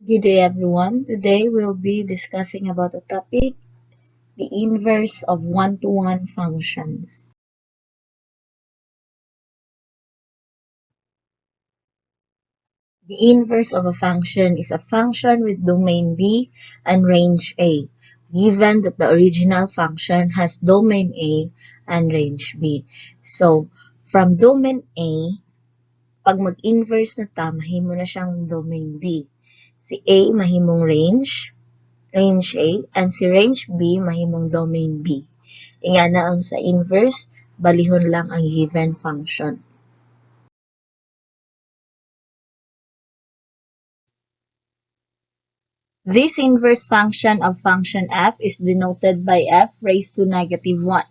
Good day everyone. Today we'll be discussing about the topic, the inverse of one-to-one functions. The inverse of a function is a function with domain B and range A, given that the original function has domain A and range B. So, from domain A, pag mag-inverse na ta, mahimo na siyang domain B. Si A mahimong range A, and si range B mahimong domain B. Nga na ang sa inverse, balihon lang ang given function. This inverse function of function f is denoted by f raised to negative 1.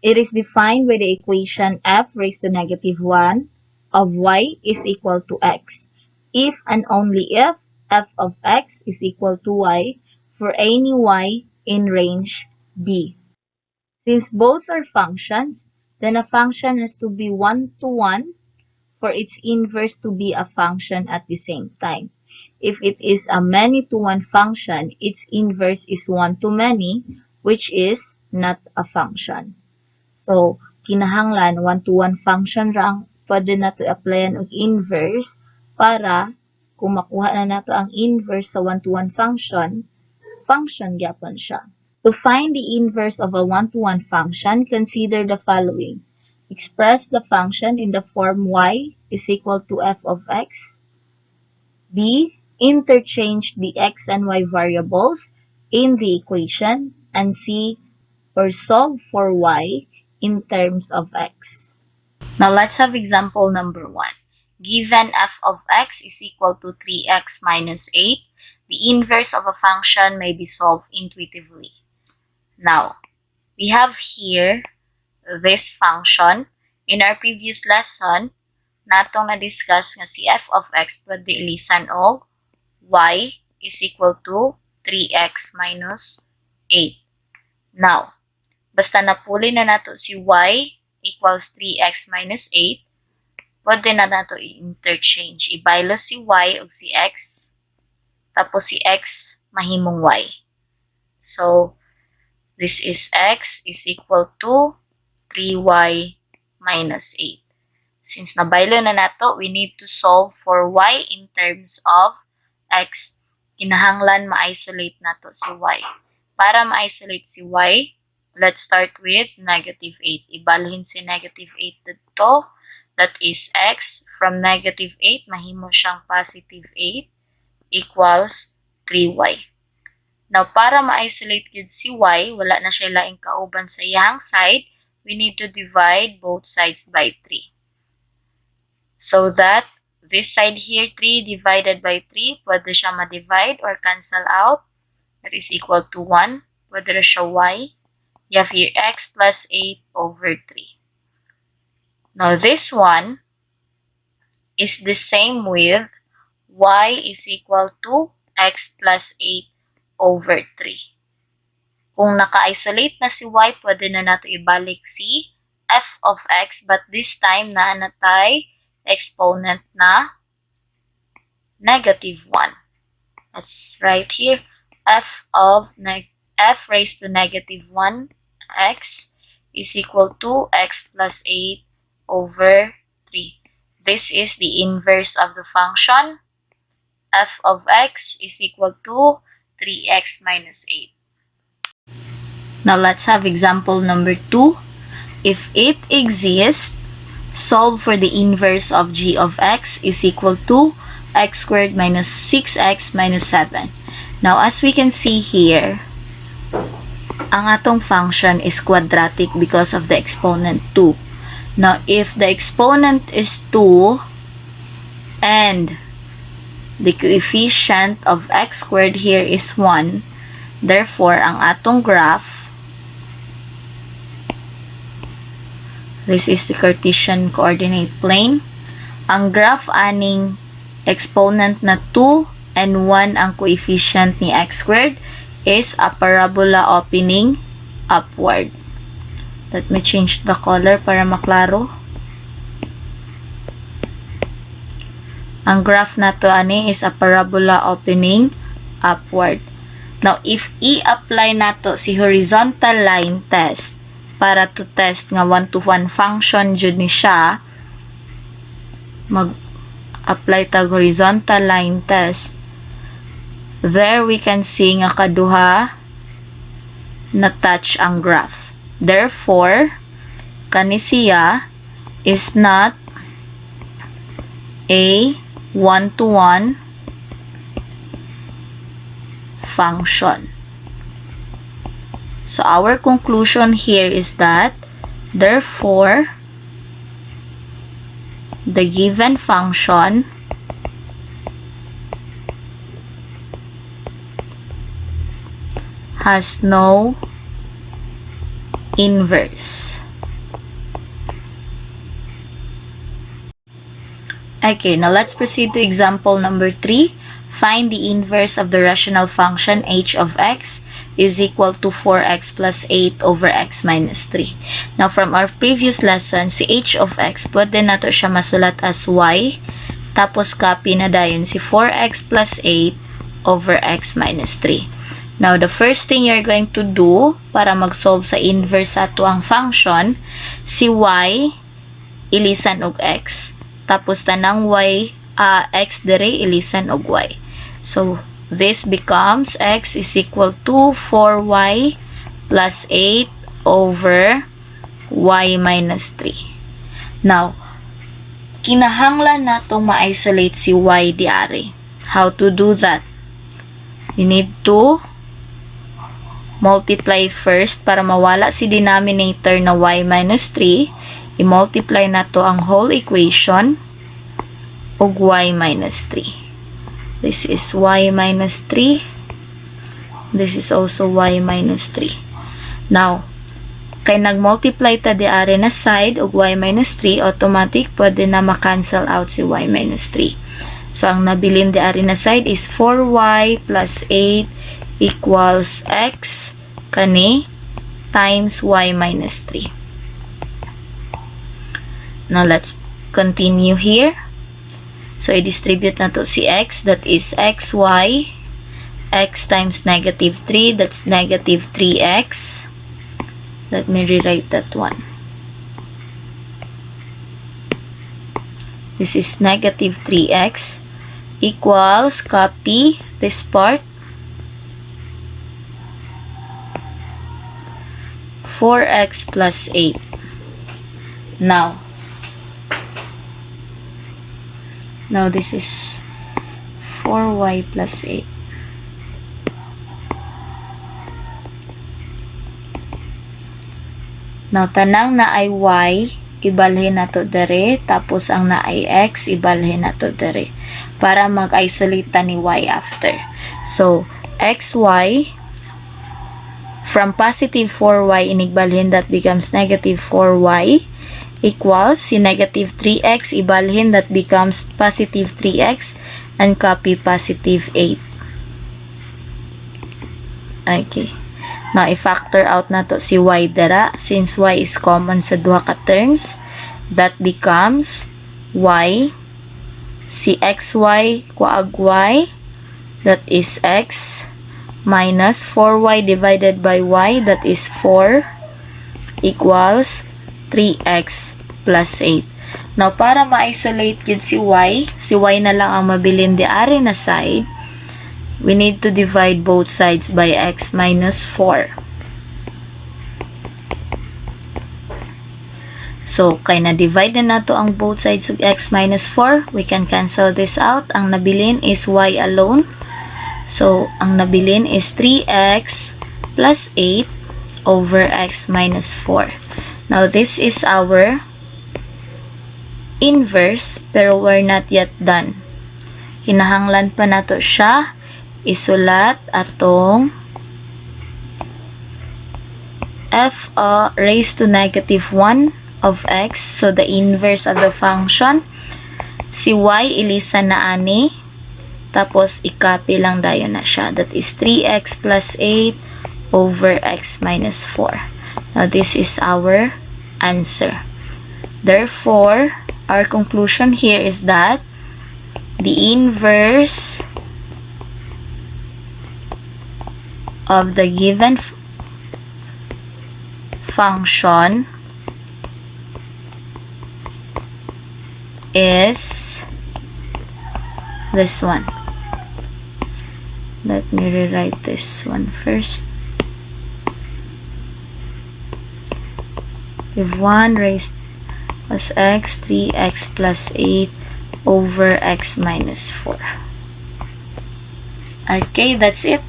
It is defined by the equation f raised to negative 1 of y is equal to x. If and only if f of x is equal to y for any y in range b. Since both are functions, then a function has to be one-to-one for its inverse to be a function at the same time. If it is a many-to-one function, its inverse is one-to-many, which is not a function. So, kinahanglan, one-to-one function lang, pwede na to applyan og inverse para kung makuha na nato ang inverse sa one-to-one function gyapon siya. To find the inverse of a one-to-one function, consider the following. Express the function in the form y is equal to f of x. B. Interchange the x and y variables in the equation. And C. Or solve for y in terms of x. Now let's have example number 1. Given f of x is equal to 3x minus 8, the inverse of a function may be solved intuitively. Now, we have here this function. In our previous lesson, natong na-discuss nga si f of x pwede ilisan og y is equal to 3x minus 8. Now, basta napuli na nato si y equals 3x minus 8, pwede na nato i-interchange. Ibaylo si y og si x, tapos si x mahimong y. So, this is x is equal to 3y minus 8. Since nabaylo na nato, we need to solve for y in terms of x. Kinahanglan ma-isolate nato si y. Para ma-isolate si y, let's start with negative 8. Ibalhin si negative 8 dito. That is x. From negative 8, mahimo siyang positive 8 equals 3y. Now, para ma-isolate yun si y, wala na siya laing kauban sa iyang side, we need to divide both sides by 3. So that, this side here, 3 divided by 3, pwede siya ma-divide or cancel out. That is equal to 1. Pwede na siya y. You have here x plus 8 over 3. Now, this one is the same with y is equal to x plus 8 over 3. Kung naka-isolate na si y, pwede na nato ibalik si f of x, but this time na natay exponent na negative 1. That's right here. F raised to negative 1 x is equal to x plus 8 over 3. This is the inverse of the function. F of x is equal to 3x minus 8. Now let's have example number 2. If it exists, solve for the inverse of g of x is equal to x squared minus 6x minus 7. Now as we can see here, ang atong function is quadratic because of the exponent 2. Now if the exponent is 2 and the coefficient of x squared here is 1, therefore ang atong graph, this is the Cartesian coordinate plane. Ang graph aning exponent na 2 and 1 ang coefficient ni x squared is a parabola opening upward. Let me change the color para maklaro. Ang graph na to ani is a parabola opening upward. Now, if i-apply nato si horizontal line test para to test nga 1-to-1 function jud ni siya, mag-apply tag horizontal line test. There we can see nga kaduha na touch ang graph. Therefore, kani siya is not a 1-to-1 function. So our conclusion here is that therefore the given function has no inverse. Okay, now let's proceed to example number 3. Find the inverse of the rational function h of x is equal to 4x plus 8 over x minus 3. Now, from our previous lesson, si h of x, pwede nato siya masulat as y, tapos copy na dayon si 4x plus 8 over x minus 3. Now, the first thing you're going to do para mag-solve sa inverse ato ang function, si y, ilisan og x, tapos tanang x dire ilisan og y. So, this becomes x is equal to 4y plus 8 over y minus 3. Now, kinahanglan natong ma-isolate si y diari. How to do that? You need to multiply first para mawala si denominator na y minus 3. I-multiply na to ang whole equation og y minus 3. This is y minus 3. This is also y minus 3. Now, kay nag-multiply ta diare na side og y minus 3, automatic pwede na ma-cancel out si y minus 3. So, ang nabilin diare na side is 4y plus 8 equals x kani times y minus 3. Now, let's continue here. So, i-distribute na to si x. That is xy. X times negative 3. That's negative 3x. Let me rewrite that one. This is negative 3x equals, copy this part, 4x plus 8. Now this is 4y plus 8. Now, tanang na ay y, ibalhin na to dere, tapos ang na ay x, ibalhin na to dere, para mag-isolate ta ni y after. So, xy, from positive 4y, inigbalhin that becomes negative 4y, equals, si negative 3x, ibalhin that becomes positive 3x, and copy positive 8. Okay. Now, i-factor out na to si y dara. Since y is common sa duha ka terms, that becomes y, si xy, kuag y, that is x, minus 4y divided by y, that is 4, equals 3x plus 8. Now, para ma-isolate yun si y na lang ang mabilin diari na side, we need to divide both sides by x minus 4. So, kay na-divide na nato ang both sides of x minus 4, we can cancel this out. Ang nabilin is y alone. So, ang nabilin is 3x plus 8 over x minus 4. Now, this is our inverse, pero we're not yet done. Kinahanglan pa nato siya isulat atong f raised to negative 1 of x. So, the inverse of the function. Si y, ilisan na ani. Tapos, i-copy lang dayon na siya. That is 3x plus 8 over x minus 4. Now, this is our answer. Therefore, our conclusion here is that The inverse of the given function is this one. Let me rewrite this one first. If 1 raised plus x, 3x plus 8 over x minus 4. Okay, that's it.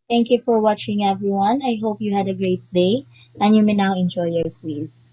Thank you for watching, everyone. I hope you had a great day and you may now enjoy your quiz.